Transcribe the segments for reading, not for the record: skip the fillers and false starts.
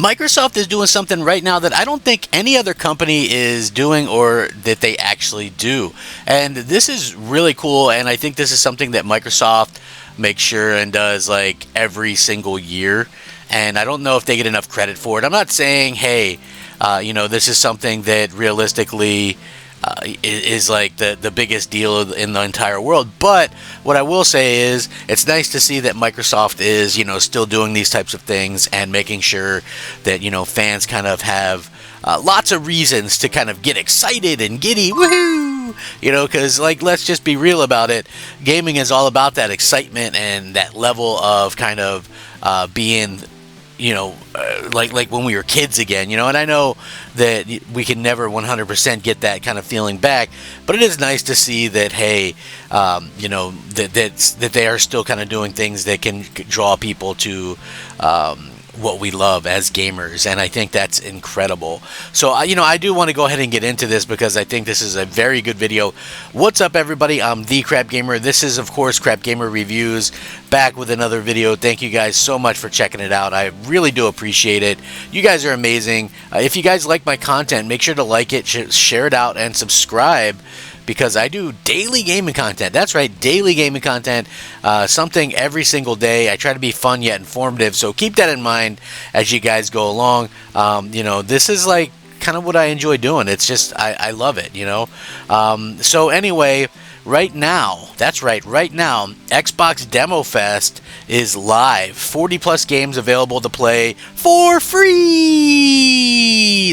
Microsoft is doing something right now that I don't think any other company is doing or that they actually do. And this is really cool, and I think this is something that Microsoft makes sure and does like every single year. And I don't know if they get enough credit for it. I'm not saying, hey, this is something that realistically is like the biggest deal in the entire world. But what I will say is it's nice to see that Microsoft is, still doing these types of things and making sure that, fans kind of have lots of reasons to kind of get excited and giddy. Woohoo! Because, let's just be real about it. Gaming is all about that excitement and that level of kind of being like when we were kids again, and I know that we can never 100% get that kind of feeling back, but it is nice to see that, hey, that they are still kind of doing things that can draw people to what we love as gamers, and I think that's incredible. So, I do want to go ahead and get into this because I think this is a very good video. What's up, everybody? I'm the Crap Gamer. This is, of course, Crap Gamer Reviews, back with another video. Thank you guys so much for checking it out. I really do appreciate it. You guys are amazing. If you guys like my content, make sure to like it, share it out, and subscribe, because I do daily gaming content. That's right, daily gaming content, something every single day. I try to be fun yet informative, so keep that in mind as you guys go along. This is like kind of what I enjoy doing. It's just, I love it, So anyway, right now, that's right, right now, Xbox Demo Fest is live. 40 plus games available to play for free.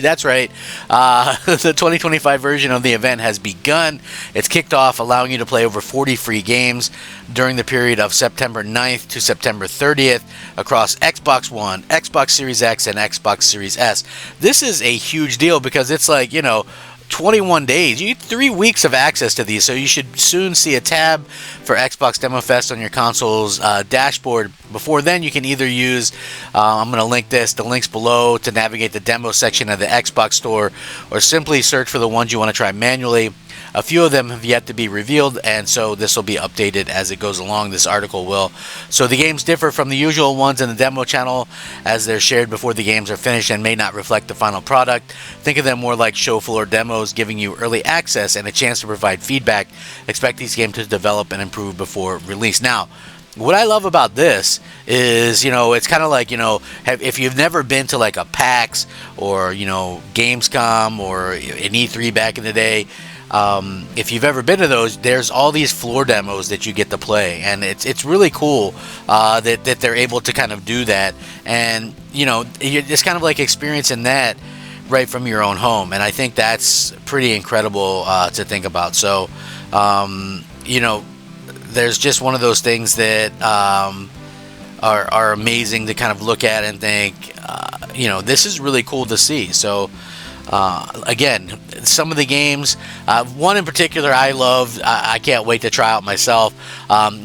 That's right. The 2025 version of the event has begun. It's kicked off, allowing you to play over 40 free games during the period of September 9th to September 30th across Xbox One, Xbox Series X, and Xbox Series S. This is a huge deal because it's like, 21 days. You get 3 weeks of access to these, so you should soon see a tab for Xbox Demo Fest on your console's dashboard. Before then, you can either use, I'm going to link the links below to navigate the demo section of the Xbox store, or simply search for the ones you want to try manually. A few of them have yet to be revealed, and so this will be updated as it goes along. This article will. So the games differ from the usual ones in the demo channel, as they're shared before the games are finished and may not reflect the final product. Think of them more like show floor demos, giving you early access and a chance to provide feedback. Expect these games to develop and improve before release. Now, what I love about this is, it's kind of like, if you've never been to like a PAX or, Gamescom or an E3 back in the day, if you've ever been to those, there's all these floor demos that you get to play, and it's really cool that they're able to kind of do that, and it's kind of like experiencing that right from your own home, and I think that's pretty incredible to think about. So there's just one of those things that are amazing to kind of look at and think, this is really cool to see. So again, some of the games, one in particular I love, I can't wait to try out myself.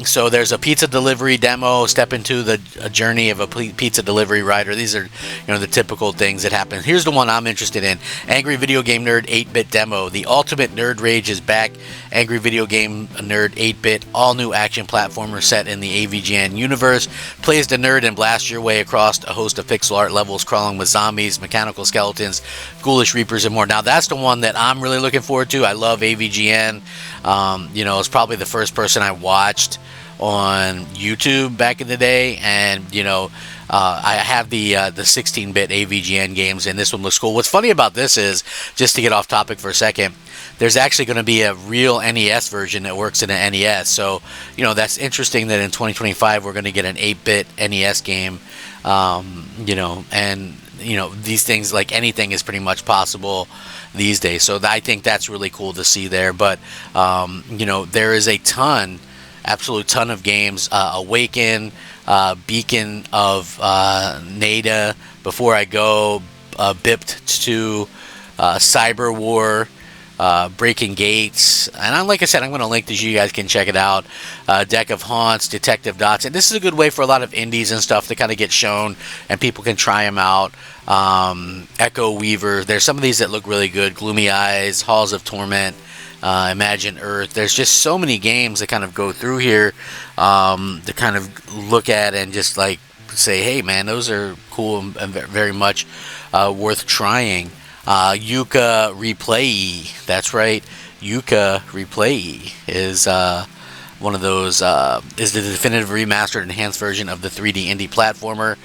So there's a pizza delivery demo, step into the journey of a pizza delivery rider. These are, the typical things that happen. Here's the one I'm interested in. Angry Video Game Nerd 8-Bit Demo. The ultimate nerd rage is back. Angry Video Game Nerd 8-Bit, all new action platformer set in the AVGN universe. Play as the nerd and blast your way across a host of pixel art levels, crawling with zombies, mechanical skeletons, ghoulish reapers, and more. Now that's the one that I'm really looking forward to. I love AVGN. It's probably the first person I watched on YouTube back in the day, and I have the 16-bit AVGN games, and this one looks cool. What's funny about this is, just to get off topic for a second, there's actually going to be a real NES version that works in an NES. So that's interesting that in 2025 we're going to get an 8-bit NES game. And these things, like anything is pretty much possible these days. So I think that's really cool to see there. But there is a absolute ton of games. Awaken, Beacon of Nada, Before I Go, Bipped 2, Cyber War, Breaking Gates, and like I said, I'm going to link this. You guys can check it out. Deck of Haunts, Detective Dots, and this is a good way for a lot of indies and stuff to kind of get shown, and people can try them out. Echo Weaver, there's some of these that look really good. Gloomy Eyes, Halls of Torment, Imagine Earth. There's just so many games that kind of go through here to kind of look at and just like say, hey man, those are cool and very much worth trying. Yuka Replay, that's right. Yuka Replay is one of those. Is the definitive remastered, enhanced version of the 3D indie platformer.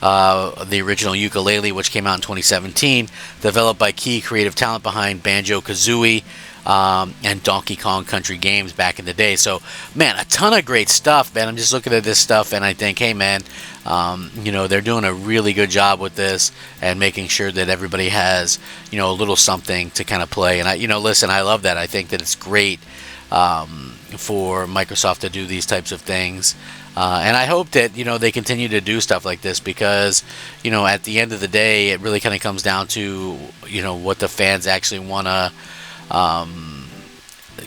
The original ukulele, which came out in 2017, developed by key creative talent behind Banjo-Kazooie and Donkey Kong Country games back in the day. So, man, a ton of great stuff, man. I'm just looking at this stuff and I think, hey, man, they're doing a really good job with this and making sure that everybody has, a little something to kind of play. And listen, I love that. I think that it's great for Microsoft to do these types of things. And I hope that, they continue to do stuff like this because, at the end of the day, it really kind of comes down to, what the fans actually want to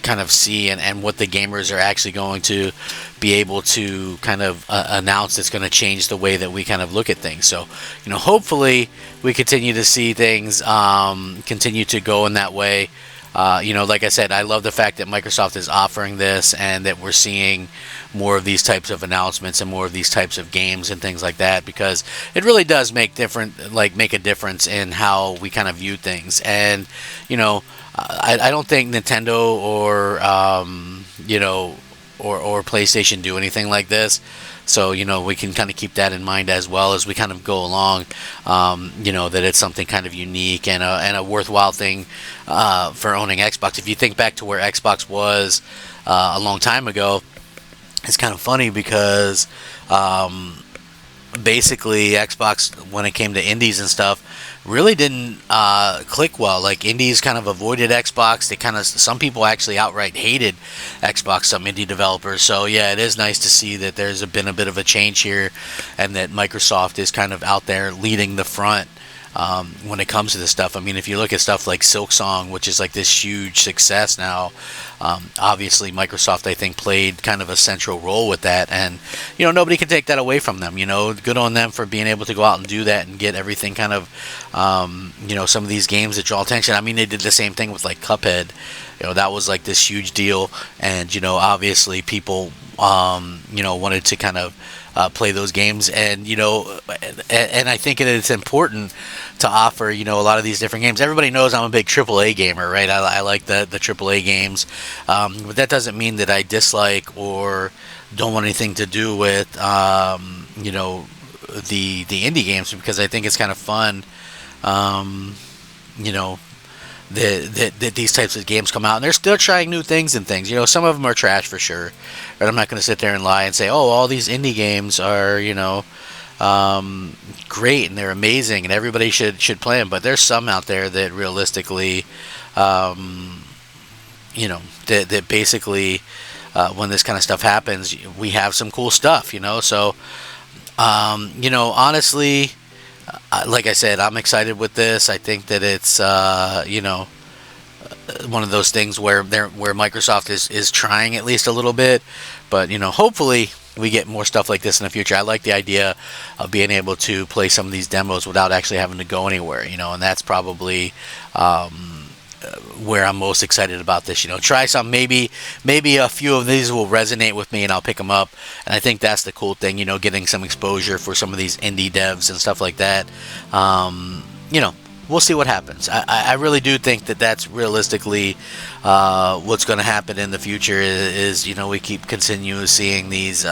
kind of see and what the gamers are actually going to be able to kind of announce that's going to change the way that we kind of look at things. So, hopefully we continue to see things continue to go in that way. Like I said, I love the fact that Microsoft is offering this and that we're seeing more of these types of announcements and more of these types of games and things like that, because it really does make a difference in how we kind of view things. And, I don't think Nintendo or PlayStation do anything like this. So, we can kind of keep that in mind as well as we kind of go along, that it's something kind of unique and a worthwhile thing for owning Xbox. If you think back to where Xbox was a long time ago, it's kind of funny because basically Xbox, when it came to indies and stuff, really didn't click well. Like, indies kind of avoided Xbox. Some people actually outright hated Xbox, some indie developers. So yeah, it is nice to see that there's been a bit of a change here and that Microsoft is kind of out there leading the front when it comes to this stuff. I mean, if you look at stuff like Silksong, which is like this huge success now, obviously Microsoft, I think, played kind of a central role with that, and nobody can take that away from them. Good on them for being able to go out and do that and get everything kind of some of these games that draw attention. I mean, they did the same thing with like Cuphead. That was like this huge deal, and obviously people wanted to kind of play those games, and I think it's important to offer a lot of these different games. Everybody knows I'm a big AAA gamer, right? I like the AAA games, but that doesn't mean that I dislike or don't want anything to do with the indie games, because I think it's kind of fun that these types of games come out, and they're still trying new things and things. Some of them are trash for sure, but I'm not going to sit there and lie and say, oh, all these indie games are great and they're amazing and everybody should play them. But there's some out there that realistically that basically when this kind of stuff happens, we have some cool stuff. So honestly, like I said, I'm excited with this. I think that it's one of those things where Microsoft is trying at least a little bit, but hopefully we get more stuff like this in the future. I like the idea of being able to play some of these demos without actually having to go anywhere, and that's probably where I'm most excited about this. Try some, maybe a few of these will resonate with me and I'll pick them up, and I think that's the cool thing, getting some exposure for some of these indie devs and stuff like that. We'll see what happens. I really do think that that's realistically what's going to happen in the future is we keep continuing seeing these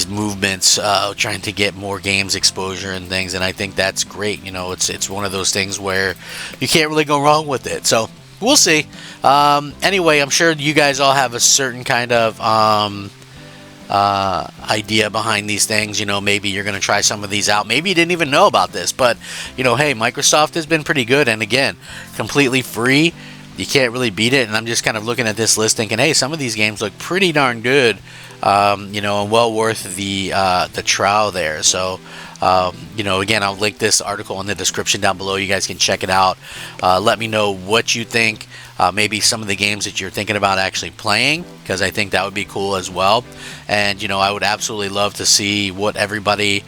movements trying to get more games exposure and things, and I think that's great. It's one of those things where you can't really go wrong with it. So we'll see. Anyway, I'm sure you guys all have a certain kind of idea behind these things. Maybe you're going to try some of these out. Maybe you didn't even know about this, but hey, Microsoft has been pretty good, and again, completely free. You can't really beat it. And I'm just kind of looking at this list thinking, hey, some of these games look pretty darn good, and well worth the trial there. So again, I'll link this article in the description down below. You guys can check it out. Let me know what you think. Maybe some of the games that you're thinking about actually playing, because I think that would be cool as well. And I would absolutely love to see what everybody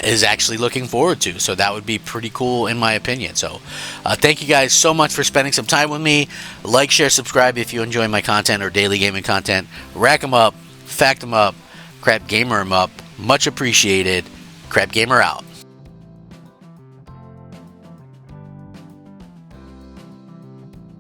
is actually looking forward to. So that would be pretty cool in my opinion. So thank you guys so much for spending some time with me. Like, share, subscribe if you enjoy my content or daily gaming content. Rack them up, fact them up, Crab Gamer 'em up. Much appreciated. Crab Gamer out.